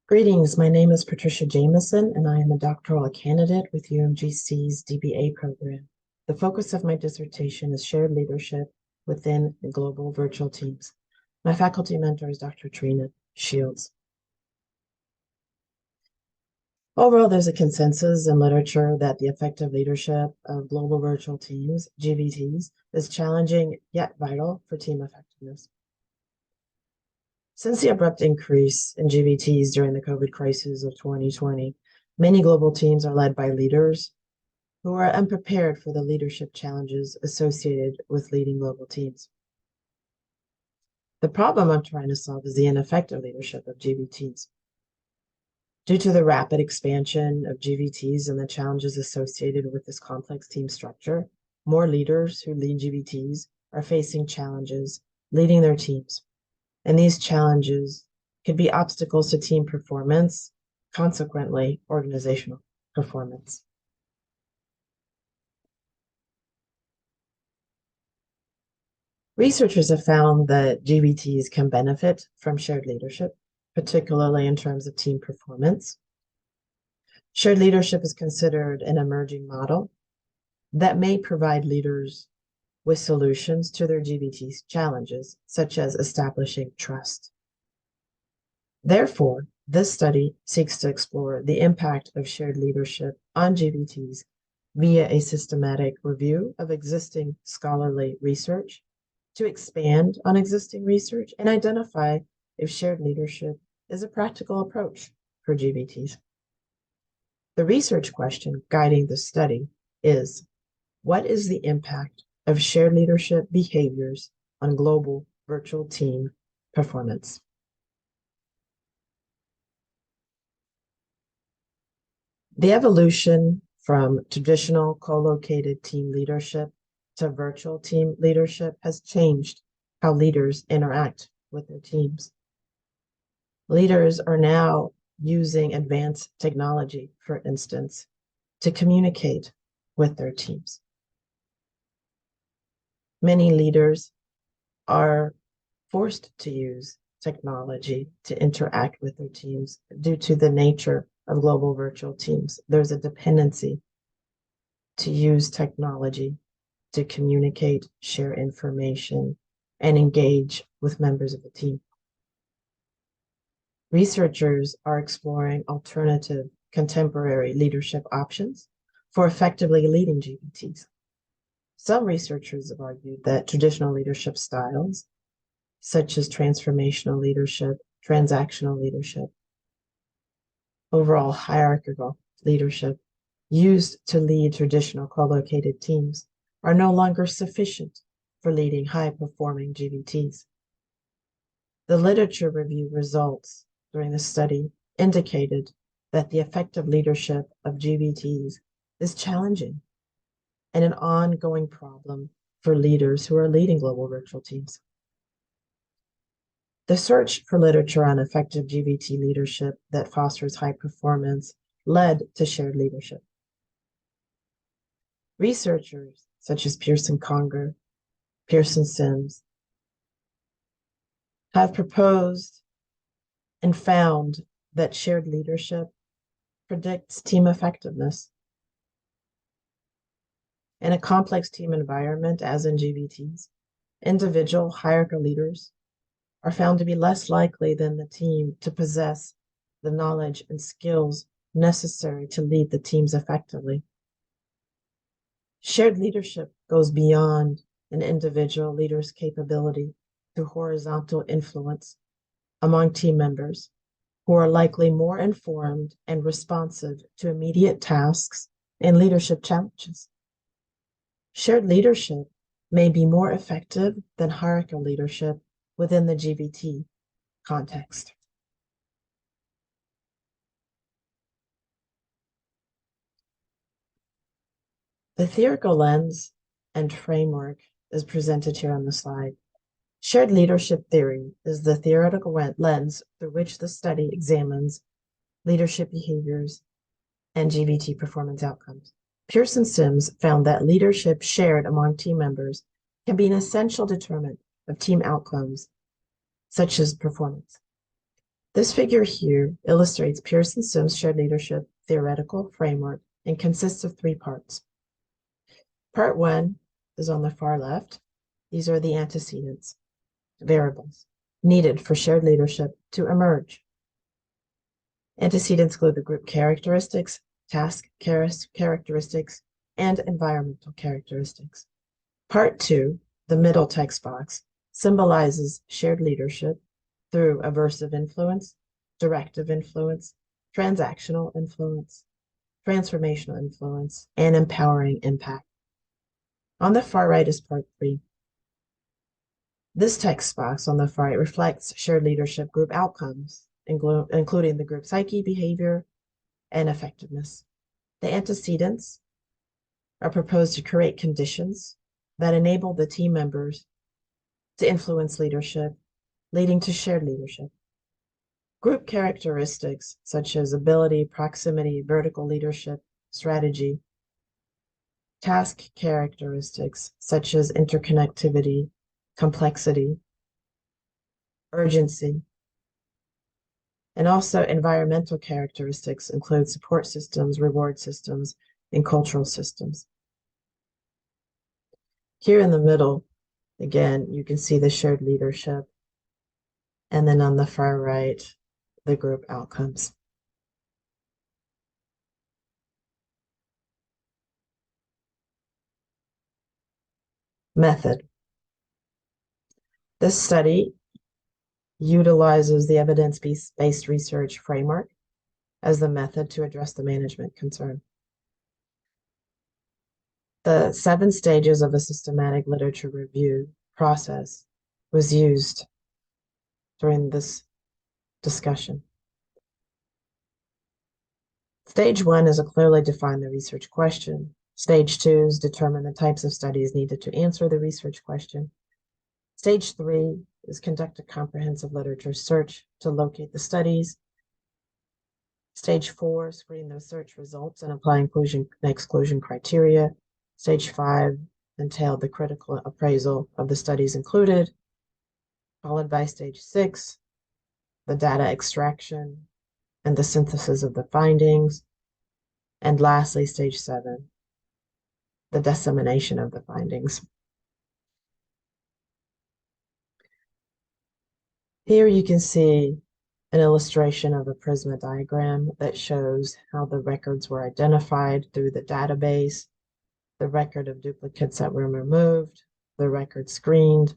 Greetings, my name is PJameson, and I am a doctoral candidate with UMGC's DBA program. The focus of my dissertation is shared leadership within global virtual teams. My faculty mentor is Dr. Trina Shields. Overall, there's a consensus in literature that the effective leadership of global virtual teams, GVTs, is challenging yet vital for team effectiveness. Since the abrupt increase in GVTs during the COVID crisis of 2020, many global teams are led by leaders who are unprepared for the leadership challenges associated with leading global teams. The problem I'm trying to solve is the ineffective leadership of GVTs. Due to the rapid expansion of GVTs and the challenges associated with this complex team structure, more leaders who lead GVTs are facing challenges leading their teams. And these challenges could be obstacles to team performance, consequently, organizational performance. Researchers have found that GVTs can benefit from shared leadership, particularly in terms of team performance. Shared leadership is considered an emerging model that may provide leaders with solutions to their GVT's challenges, such as establishing trust. Therefore, this study seeks to explore the impact of shared leadership on GVTs via a systematic review of existing scholarly research to expand on existing research and identify if shared leadership is a practical approach for GVTs. The research question guiding the study is, what is the impact of shared leadership behaviors on global virtual team performance? The evolution from traditional co-located team leadership to virtual team leadership has changed how leaders interact with their teams. Leaders are now using advanced technology, for instance, to communicate with their teams. Many leaders are forced to use technology to interact with their teams due to the nature of global virtual teams. There's a dependency to use technology to communicate, share information, and engage with members of the team. Researchers are exploring alternative contemporary leadership options for effectively leading GVTs. Some researchers have argued that traditional leadership styles, such as transformational leadership, transactional leadership, overall hierarchical leadership, used to lead traditional co-located teams, are no longer sufficient for leading high-performing GVTs. The literature review results during the study indicated that the effective leadership of GVTs is challenging and an ongoing problem for leaders who are leading global virtual teams. The search for literature on effective GVT leadership that fosters high performance led to shared leadership. Researchers such as Pearson Conger, Pearson Sims, have proposed and found that shared leadership predicts team effectiveness. In a complex team environment, as in GVTs, individual hierarchical leaders are found to be less likely than the team to possess the knowledge and skills necessary to lead the teams effectively. Shared leadership goes beyond an individual leader's capability to horizontal influence among team members who are likely more informed and responsive to immediate tasks and leadership challenges. Shared leadership may be more effective than hierarchical leadership within the GVT context. The theoretical lens and framework is presented here on the slide. Shared leadership theory is the theoretical lens through which the study examines leadership behaviors and GVT performance outcomes. Pearson Sims found that leadership shared among team members can be an essential determinant of team outcomes, such as performance. This figure here illustrates Pearson-Sims shared leadership theoretical framework and consists of 3 parts. Part 1 is on the far left. These are the antecedents, variables, needed for shared leadership to emerge. Antecedents include the group characteristics, task characteristics, and environmental characteristics. Part 2, the middle text box, symbolizes shared leadership through aversive influence, directive influence, transactional influence, transformational influence, and empowering impact. On the far right is part 3. This text box on the far right reflects shared leadership group outcomes, including the group psyche, behavior, and effectiveness. The antecedents are proposed to create conditions that enable the team members to influence leadership, leading to shared leadership. Group characteristics such as ability, proximity, vertical leadership, strategy. Task characteristics such as interconnectivity, complexity, urgency. And also environmental characteristics include support systems, reward systems, and cultural systems. Here in the middle, again, you can see the shared leadership. And then on the far right, the group outcomes. Method. This study utilizes the evidence-based research framework as the method to address the management concern. The 7 stages of a systematic literature review process was used during this discussion. Stage 1 is to clearly define the research question. Stage 2 is determine the types of studies needed to answer the research question. Stage 3 is conduct a comprehensive literature search to locate the studies. Stage 4, screen those search results and apply inclusion and exclusion criteria. Stage 5 entailed the critical appraisal of the studies included, followed by stage 6, the data extraction and the synthesis of the findings. And lastly, stage 7, the dissemination of the findings. Here you can see an illustration of a Prisma diagram that shows how the records were identified through the database, the record of duplicates that were removed, the record screened,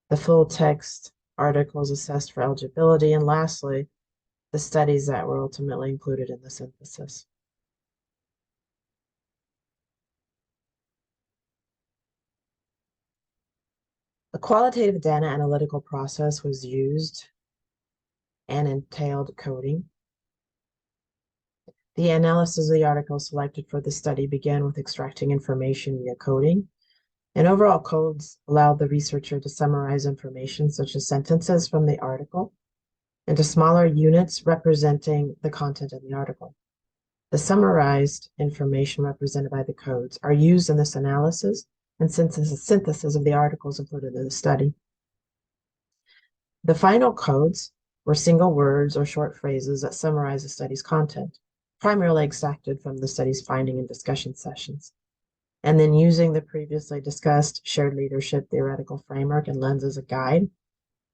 the full text articles assessed for eligibility, and lastly, the studies that were ultimately included in the synthesis. A qualitative data analytical process was used and entailed coding. The analysis of the articles selected for the study began with extracting information via coding. And overall codes allowed the researcher to summarize information such as sentences from the article into smaller units representing the content of the article. The summarized information represented by the codes are used in this analysis and synthesis of the articles included in the study. The final codes were single words or short phrases that summarize the study's content, primarily extracted from the study's finding and discussion sessions. And then using the previously discussed shared leadership theoretical framework and lens as a guide,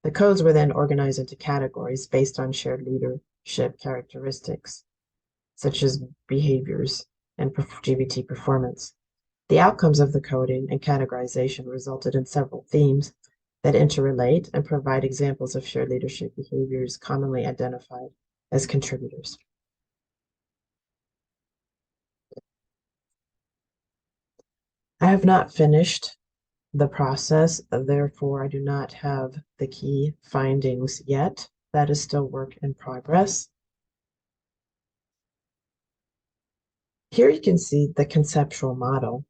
the codes were then organized into categories based on shared leadership characteristics, such as behaviors and GVT performance. The outcomes of the coding and categorization resulted in several themes that interrelate and provide examples of shared leadership behaviors commonly identified as contributors. I have not finished the process, therefore I do not have the key findings yet. That is still work in progress. Here you can see the conceptual model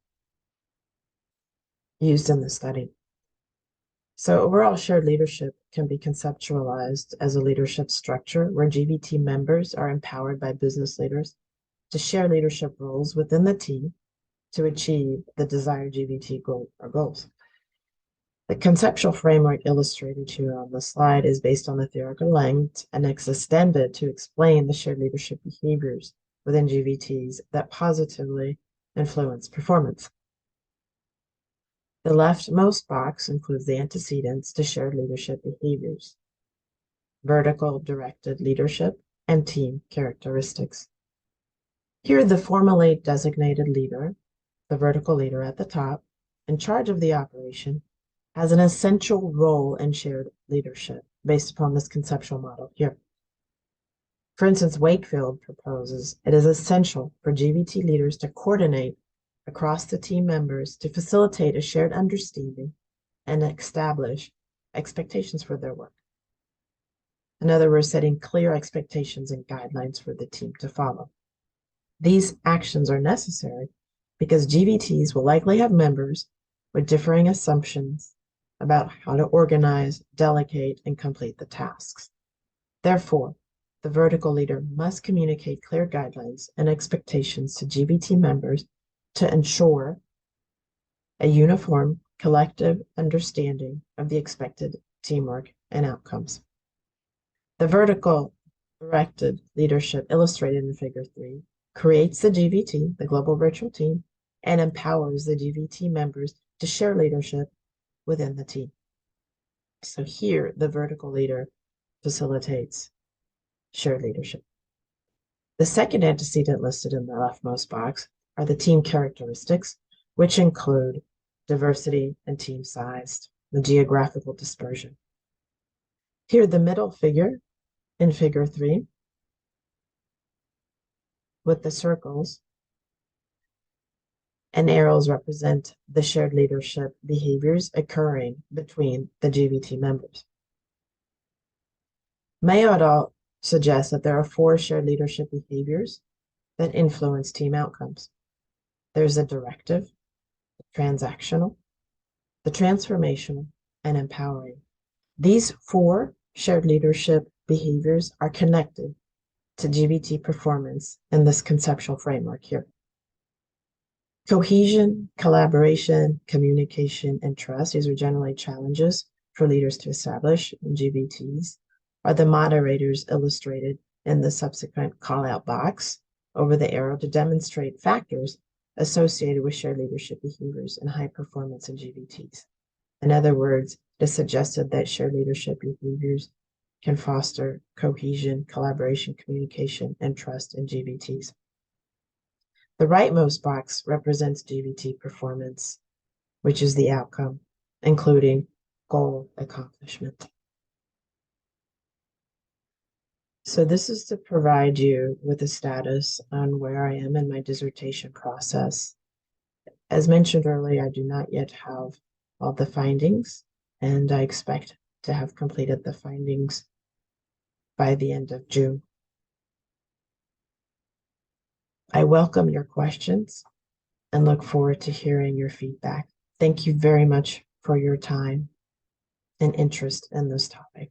used in the study. So overall shared leadership can be conceptualized as a leadership structure where GVT members are empowered by business leaders to share leadership roles within the team to achieve the desired GVT goal or goals. The conceptual framework illustrated here on the slide is based on the theoretical length and is extended to explain the shared leadership behaviors within GVTs that positively influence performance. The leftmost box includes the antecedents to shared leadership behaviors, vertical directed leadership, and team characteristics. Here, the formally designated leader, the vertical leader at the top, in charge of the operation, has an essential role in shared leadership based upon this conceptual model here. For instance, Wakefield proposes it is essential for GVT leaders to coordinate across the team members to facilitate a shared understanding and establish expectations for their work. In other words, setting clear expectations and guidelines for the team to follow. These actions are necessary because GVTs will likely have members with differing assumptions about how to organize, delegate, and complete the tasks. Therefore, the vertical leader must communicate clear guidelines and expectations to GVT members to ensure a uniform collective understanding of the expected teamwork and outcomes. The vertical directed leadership illustrated in Figure 3 creates the GVT, the global virtual team, and empowers the GVT members to share leadership within the team. So here, the vertical leader facilitates shared leadership. The second antecedent listed in the leftmost box are the team characteristics, which include diversity and team size, the geographical dispersion. Here, the middle figure in Figure 3 with the circles and arrows represent the shared leadership behaviors occurring between the GVT members. Mayo et al. Suggests that there are 4 shared leadership behaviors that influence team outcomes. There's the directive, the transactional, the transformational, and empowering. These 4 shared leadership behaviors are connected to GVT performance in this conceptual framework here. Cohesion, collaboration, communication, and trust, these are generally challenges for leaders to establish in GVTs, are the moderators illustrated in the subsequent call-out box over the arrow to demonstrate factors associated with shared leadership behaviors and high performance in GVTs. In other words, it is suggested that shared leadership behaviors can foster cohesion, collaboration, communication, and trust in GVTs. The rightmost box represents GVT performance, which is the outcome, including goal accomplishment. So this is to provide you with a status on where I am in my dissertation process. As mentioned earlier, I do not yet have all the findings, and I expect to have completed the findings by the end of June. I welcome your questions and look forward to hearing your feedback. Thank you very much for your time and interest in this topic.